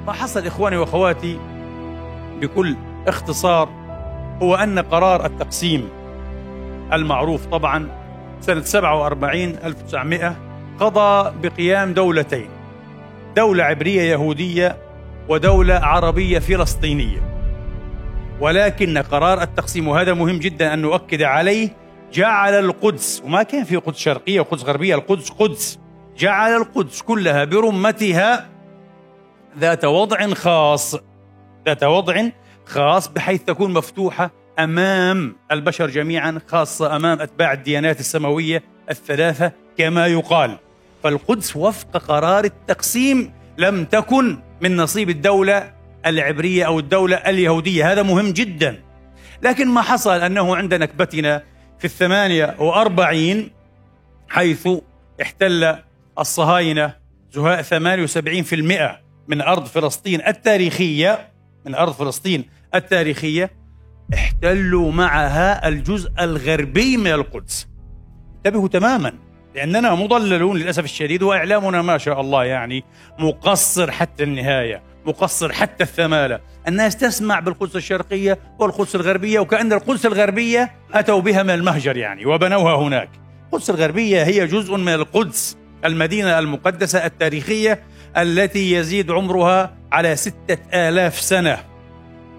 ما حصل إخواني وأخواتي بكل اختصار هو أن قرار التقسيم المعروف طبعا سنة 1947 قضى بقيام دولتين، دولة عبرية يهودية ودولة عربية فلسطينية. ولكن قرار التقسيم، وهذا مهم جدا أن نؤكد عليه، جعل القدس، وما كان في قدس شرقية وقدس غربية، القدس قدس، جعل القدس كلها برمتها ذات وضع خاص بحيث تكون مفتوحة أمام البشر جميعا، خاصة أمام أتباع الديانات السماوية الثلاثة كما يقال. فالقدس وفق قرار التقسيم لم تكن من نصيب الدولة العبرية أو الدولة اليهودية، هذا مهم جدا. لكن ما حصل أنه عند نكبتنا في 48 حيث احتل الصهاينة زهاء 78% من أرض فلسطين التاريخية، احتلوا معها الجزء الغربي من القدس. انتبهوا تماما، لأننا مضللون للأسف الشديد، وإعلامنا ما شاء الله يعني مقصر حتى النهاية، مقصر حتى الثمالة. الناس تسمع بالقدس الشرقية والقدس الغربية، وكأن القدس الغربية أتوا بها من المهجر يعني وبنوها هناك. القدس الغربية هي جزء من القدس، المدينة المقدسة التاريخية التي يزيد عمرها على 6000 سنة،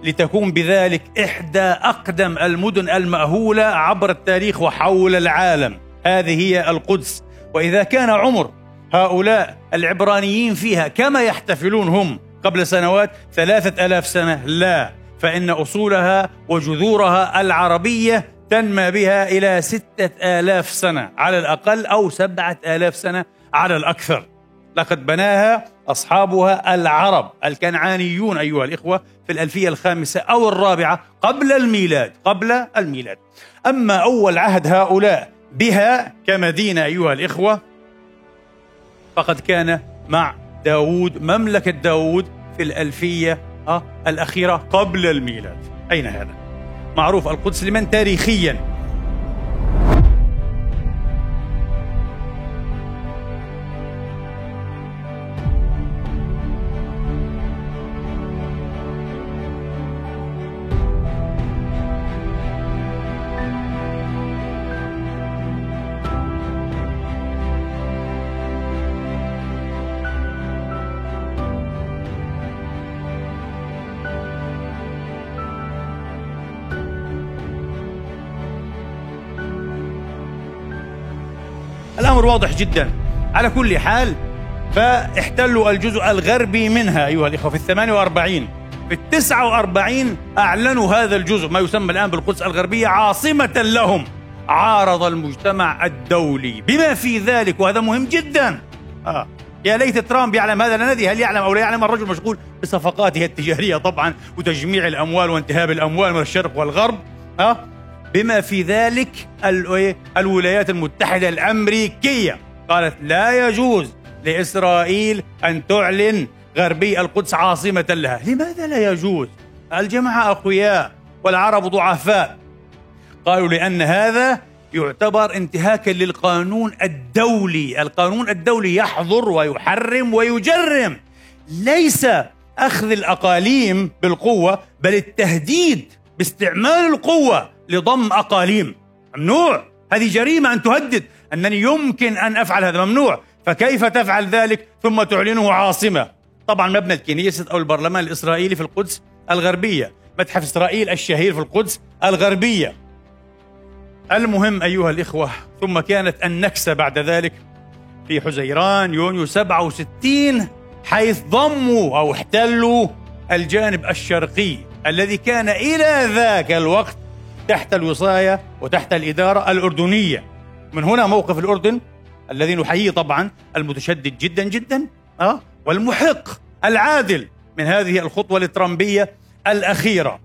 لتكون بذلك إحدى أقدم المدن المأهولة عبر التاريخ وحول العالم. هذه هي القدس. وإذا كان عمر هؤلاء العبرانيين فيها كما يحتفلون هم قبل سنوات 3000 سنة، لا، فإن أصولها وجذورها العربية تنمى بها إلى 6000 سنة على الأقل، أو 7000 سنة على الأكثر. لقد بناها أصحابها العرب الكنعانيون أيها الإخوة في الألفية الخامسة أو الرابعة قبل الميلاد. أما أول عهد هؤلاء بها كمدينة أيها الإخوة فقد كان مع داود، مملكة داود في الألفية الأخيرة قبل الميلاد. أين هذا؟ معروف القدس لمن تاريخيا؟ الأمر واضح جدا. على كل حال فاحتلوا الجزء الغربي منها أيها الإخوة في 48. في 49 أعلنوا هذا الجزء ما يسمى الآن بالقدس الغربية عاصمة لهم. عارض المجتمع الدولي بما في ذلك، وهذا مهم جدا. يا ليت ترامب يعلم هذا، لا ندري هل يعلم أو لا يعلم. الرجل مشغول بصفقاته التجارية طبعا وتجميع الأموال وانتهاب الأموال من الشرق والغرب. بما في ذلك الولايات المتحدة الأمريكية قالت لا يجوز لإسرائيل أن تعلن غربي القدس عاصمة لها. لماذا لا يجوز؟ الجماعة أقوياء والعرب ضعفاء. قالوا لأن هذا يعتبر انتهاكا للقانون الدولي. القانون الدولي يحظر ويحرم ويجرم، ليس أخذ الأقاليم بالقوة، بل التهديد باستعمال القوة لضم أقاليم. ممنوع، هذه جريمة أن تهدد أنني يمكن أن أفعل هذا، ممنوع. فكيف تفعل ذلك ثم تعلنه عاصمة؟ طبعا مبنى الكنيست أو البرلمان الإسرائيلي في القدس الغربية، متحف إسرائيل الشهير في القدس الغربية. المهم أيها الإخوة، ثم كانت النكسة بعد ذلك في حزيران يونيو 67، حيث ضموا أو احتلوا الجانب الشرقي الذي كان إلى ذاك الوقت تحت الوصاية وتحت الإدارة الأردنية. من هنا موقف الأردن الذي نحييه طبعا، المتشدد جدا جدا والمحق العادل من هذه الخطوة الترامبية الأخيرة.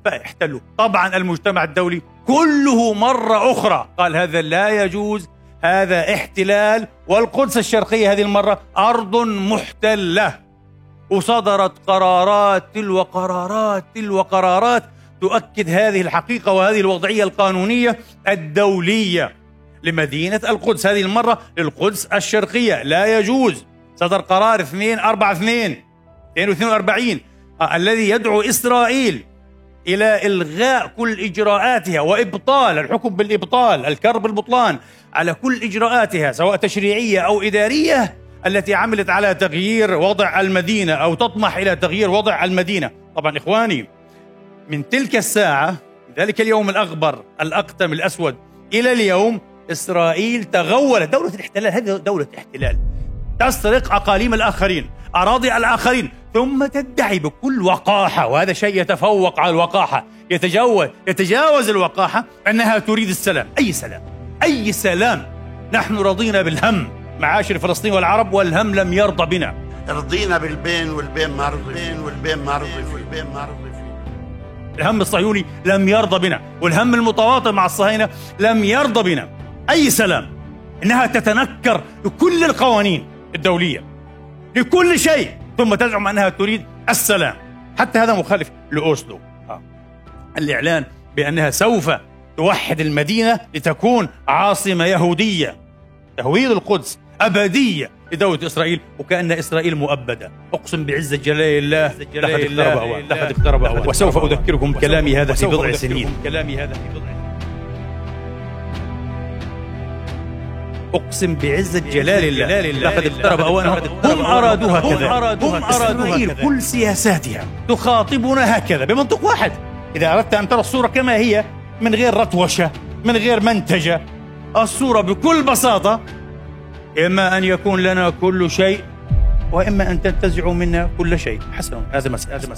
فاحتلوا. طبعا المجتمع الدولي كله مرة أخرى قال هذا لا يجوز، هذا احتلال، والقدس الشرقية هذه المرة أرض محتلة. وصدرت قرارات تلو قرارات تؤكد هذه الحقيقة وهذه الوضعية القانونية الدولية لمدينة القدس. هذه المرة للقدس الشرقية لا يجوز. صدر قرار 242 242 الذي يدعو إسرائيل إلى إلغاء كل إجراءاتها وإبطال الحكم بالإبطال، الكر بالبطلان على كل إجراءاتها سواء تشريعية أو إدارية التي عملت على تغيير وضع المدينة أو تطمح إلى تغيير وضع المدينة. طبعا إخواني، من تلك الساعة، ذلك اليوم الأغبر الأقتم الأسود، إلى اليوم إسرائيل تغولت. دولة الاحتلال هذه دولة احتلال، تسرق أقاليم الآخرين، أراضي الآخرين، ثم تدعي بكل وقاحة، وهذا شيء يتفوق على الوقاحة، يتجاوز الوقاحة، أنها تريد السلام. أي سلام؟ أي سلام؟ نحن رضينا بالهم معاشر الفلسطينيين والعرب، والهم لم يرضى بنا. رضينا بالبين والبين ما رضي والبين ما رضي. الهم الصهيوني لم يرضى بنا، والهم المتواطئ مع الصهاينة لم يرضى بنا. أي سلام؟ إنها تتنكر لكل القوانين الدولية، لكل شيء، ثم تزعم أنها تريد السلام. حتى هذا مخالف لأوسلو، الإعلان بأنها سوف توحد المدينة لتكون عاصمة يهودية، تهويد القدس أبدية لدولة إسرائيل، وكأن إسرائيل مؤبدة. أقسم بعزة جلال الله لقد اقترب أوان، وسوف أذكركم كلامي هذا في بضع سنين. أقسم بعزة جلال الله لقد اقترب أوانهم. هم أرادوها كذا، هم إسرائيل كل سياساتها تخاطبنا هكذا بمنطق واحد. إذا أردت أن ترى الصورة كما هي من غير رتوشة، من غير منتجة، الصورة بكل بساطة: إما أن يكون لنا كل شيء، وإما أن تنتزعوا منا كل شيء. حسنا، هذا مسألة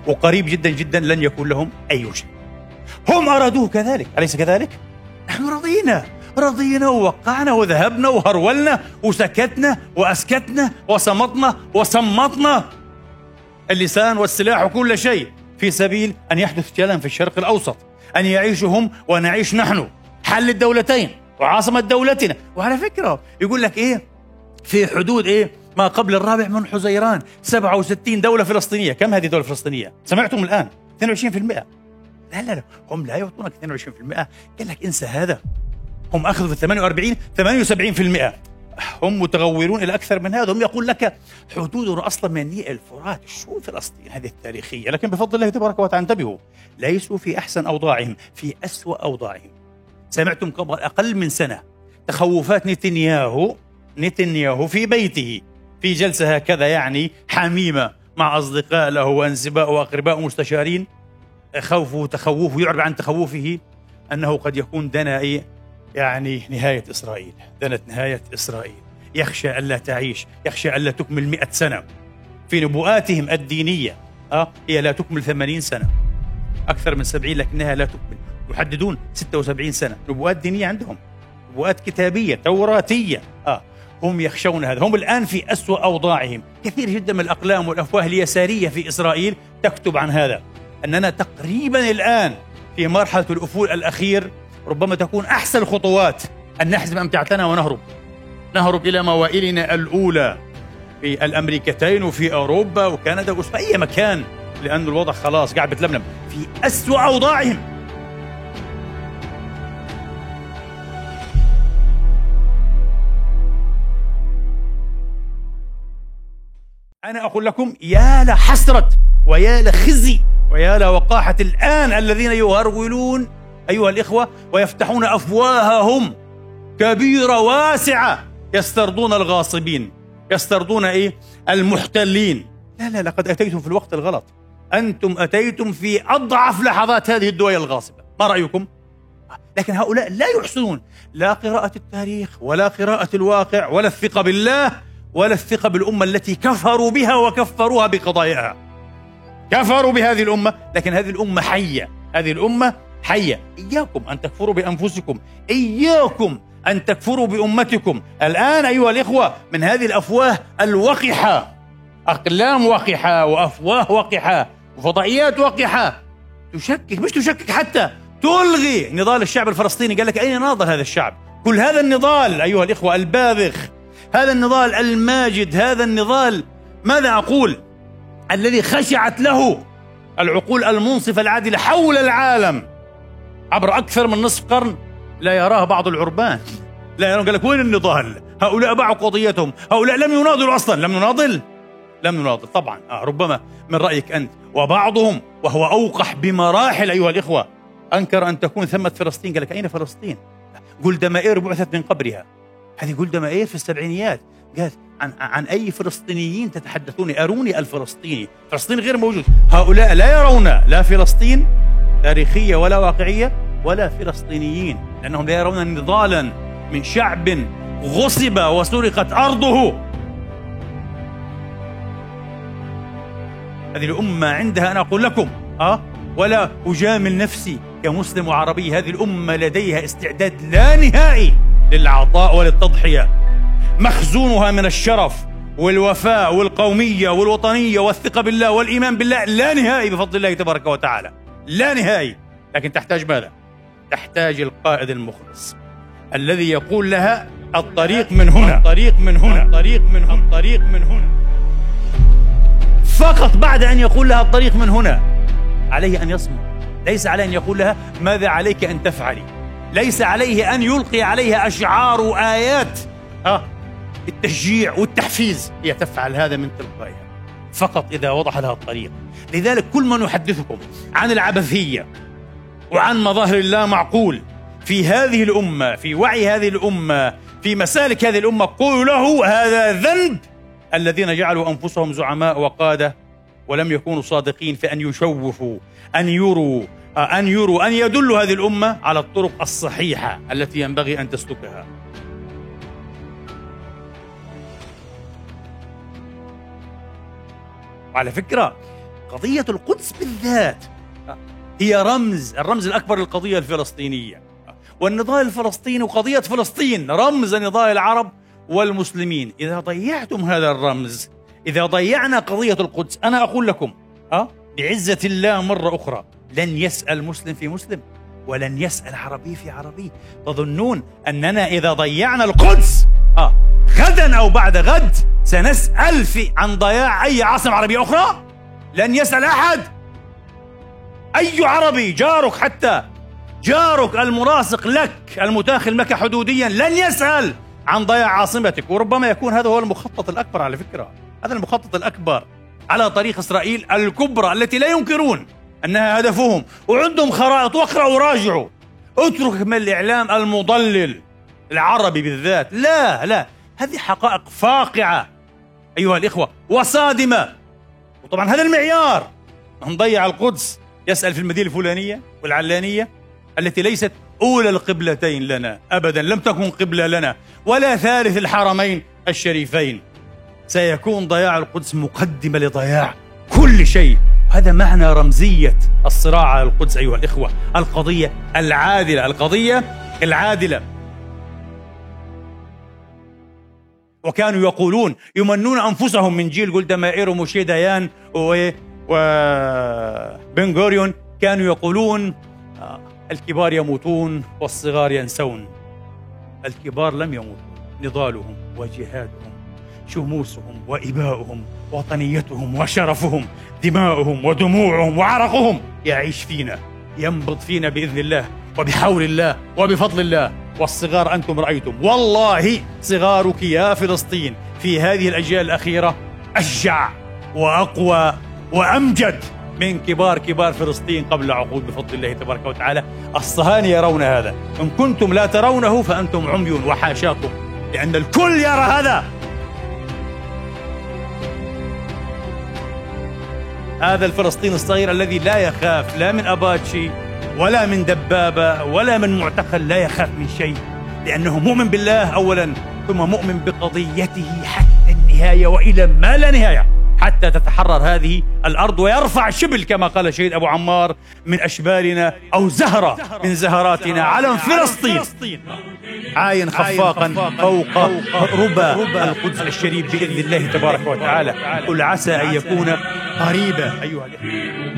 وقريب جدا جدا لن يكون لهم أي شيء. هم أرادوه كذلك، أليس كذلك؟ نحن رضينا ووقعنا وذهبنا وهرولنا وسكتنا وأسكتنا وصمتنا وصمتنا اللسان والسلاح وكل شيء في سبيل أن يحدث جلال في الشرق الأوسط، أن يعيشوا هم ونعيش نحن، حل الدولتين وعاصمة دولتنا. وعلى فكرة يقول لك إيه في حدود إيه ما قبل 4 من حزيران 67 دولة فلسطينية. كم هذه دولة فلسطينية؟ سمعتم الآن 22%. لا هم لا يعطونك 22%. قال لك انسى هذا، هم أخذوا في 48 78%. هم متغورون إلى أكثر من هذا. هم يقول لك حدودنا أصلا من نيل الفرات. شو فلسطين هذه التاريخية؟ لكن بفضل الله تبارك وتعالى انتبهوا، ليسوا في أحسن أوضاعهم، في أسوأ أوضاعهم. سمعتم قبل أقل من سنة تخوفات نتنياهو في بيته في جلسة هكذا يعني حميمة مع أصدقاء له وأنسباء وأقرباء مستشارين. تخوفه يعرب عن تخوفه أنه قد يكون دنا يعني نهاية إسرائيل، دنت نهاية إسرائيل. يخشى ألا تعيش، يخشى ألا تكمل 100 سنة. في نبوءاتهم الدينية هي لا تكمل 80 سنة، أكثر من 70 لكنها لا تكمل. يحددون 76 سنة. نبوءات دينية عندهم، نبوءات كتابية توراتية. هم يخشون هذا. هم الآن في أسوأ أوضاعهم. كثير جدا من الأقلام والأفواه اليسارية في إسرائيل تكتب عن هذا، أننا تقريبا الآن في مرحلة الأفول الأخير. ربما تكون أحسن الخطوات أن نحزم أمتعتنا ونهرب إلى موائلنا الأولى في الأمريكتين وفي أوروبا وكندا وفي أي مكان، لأن الوضع خلاص قاعد بتلملم في أسوأ أوضاعهم. أنا أقول لكم يا لحسرة ويا لخزي ويا لوقاحة الآن الذين يهرولون أيها الإخوة ويفتحون أفواههم كبيرة واسعة، يسترضون الغاصبين، يسترضون المحتلين. لا لقد أتيتم في الوقت الغلط. أنتم أتيتم في أضعف لحظات هذه الدول الغاصبة. ما رأيكم؟ لكن هؤلاء لا يحسنون لا قراءة التاريخ ولا قراءة الواقع ولا الثقة بالله ولا الثقة بالأمة التي كفروا بها وكفروها بقضاياها. كفروا بهذه الأمة، لكن هذه الأمة حية، هذه الأمة حية. إياكم أن تكفروا بأنفسكم، إياكم أن تكفروا بأمتكم. الآن أيها الإخوة من هذه الأفواه الوقحة، أقلام وقحة وأفواه وقحة وفضائيات وقحة تشكك، مش تشكك، حتى تلغي نضال الشعب الفلسطيني. قال لك أين ناضل هذا الشعب؟ كل هذا النضال أيها الإخوة الباذخ، هذا النضال الماجد، هذا النضال ماذا أقول الذي خشعت له العقول المنصفة العادلة حول العالم عبر أكثر من نصف قرن، لا يراه بعض العربان، لا يرون. قال لك وين النضال؟ هؤلاء باعوا قضيتهم، هؤلاء لم يناضلوا أصلا. لم نناضل؟ لم نناضل طبعا. ربما من رأيك أنت، وبعضهم وهو أوقح بمراحل أيها الإخوة أنكر أن تكون ثمة فلسطين. قال لك أين فلسطين؟ جولدا مائير بعثت من قبرها. هذه جولدا مائير في السبعينيات قالت عن أي فلسطينيين تتحدثون؟ أروني الفلسطيني. فلسطين غير موجود. هؤلاء لا يرون لا فلسطين تاريخية ولا واقعية ولا فلسطينيين، لأنهم لا يرون نضالا من شعب غصب وسرقت أرضه. هذه الأمة عندها، أنا أقول لكم ولا أجامل نفسي كمسلم وعربي، هذه الأمة لديها استعداد لا نهائي للعطاء وللتضحية. مخزونها من الشرف والوفاء والقومية والوطنية والثقة بالله والإيمان بالله لا نهائي بفضل الله تبارك وتعالى، لا نهائي. لكن تحتاج ماذا؟ تحتاج القائد المخلص الذي يقول لها الطريق من هنا، الطريق من هنا، الطريق من هنا، الطريق من هنا. فقط بعد أن يقول لها الطريق من هنا عليه أن يصمت. ليس عليه أن يقول لها ماذا عليك أن تفعلي، ليس عليه أن يلقي عليها أشعار وآيات التشجيع والتحفيز، هي تفعل هذا من تلقائها فقط إذا وضح لها الطريق. لذلك كل من يحدثكم عن العبثية وعن مظاهر الله معقول في هذه الأمة، في وعي هذه الأمة، في مسالك هذه الأمة، قولوا له هذا ذنب الذين جعلوا أنفسهم زعماء وقادة ولم يكونوا صادقين في أن يشوفوا، أن يروا، أن يدلوا هذه الأمة على الطرق الصحيحة التي ينبغي أن تسلكها. وعلى فكرة قضية القدس بالذات هي الرمز الأكبر للقضية الفلسطينية، والنضال الفلسطيني وقضية فلسطين رمز نضال العرب والمسلمين. إذا ضيعتم هذا الرمز، إذا ضيعنا قضية القدس، أنا أقول لكم بعزة الله مرة أخرى لن يسأل مسلم في مسلم ولن يسأل عربي في عربي. تظنون أننا إذا ضيعنا القدس غدا أو بعد غد سنسأل عن ضياع أي عاصمة عربية أخرى؟ لن يسأل أحد. أي عربي جارك، حتى جارك الملاصق لك المتاخل لك حدوديا، لن يسأل عن ضياع عاصمتك. وربما يكون هذا هو المخطط الأكبر على فكرة، هذا المخطط الأكبر على طريق إسرائيل الكبرى التي لا ينكرون أنها هدفهم، وعندهم خرائط. واقرأوا وراجعوا، اترك من الإعلام المضلل العربي بالذات. لا هذه حقائق فاقعة أيها الإخوة وصادمة. وطبعا هذا المعيار، نضيع القدس يسأل في المدينة الفلانية والعلانية التي ليست أولى القبلتين لنا أبدا، لم تكن قبلة لنا ولا ثالث الحرمين الشريفين. سيكون ضياع القدس مقدمة لضياع كل شيء. هذا معنى رمزية الصراع على القدس أيها الإخوة، القضية العادلة، القضية العادلة. وكانوا يقولون، يمنون أنفسهم من جيل جولدا مائير وموشي ديان وبن غوريون، كانوا يقولون الكبار يموتون والصغار ينسون. الكبار لم يموتوا، نضالهم وجهادهم، شموسهم وإباؤهم، وطنيتهم وشرفهم، دماؤهم ودموعهم وعرقهم يعيش فينا، ينبض فينا بإذن الله وبحول الله وبفضل الله. والصغار أنتم رأيتم، والله صغارك يا فلسطين في هذه الأجيال الأخيرة أشجع وأقوى وأمجد من كبار فلسطين قبل عقود بفضل الله تبارك وتعالى. الصهاينة يرون هذا، إن كنتم لا ترونه فأنتم عمي وحاشاكم، لأن الكل يرى هذا. هذا الفلسطيني الصغير الذي لا يخاف لا من أباتشي ولا من دبابة ولا من معتقل، لا يخاف من شيء، لأنه مؤمن بالله أولا، ثم مؤمن بقضيته حتى النهاية وإلى ما لا نهاية، حتى تتحرر هذه الأرض ويرفع شبل كما قال الشهيد أبو عمار من أشبالنا أو زهرة من زهراتنا علم فلسطين عاين خفاقا فوق ربى القدس الشريف بإذن الله تبارك وتعالى. قل عسى أن يكون قريبا أيها الأخوة.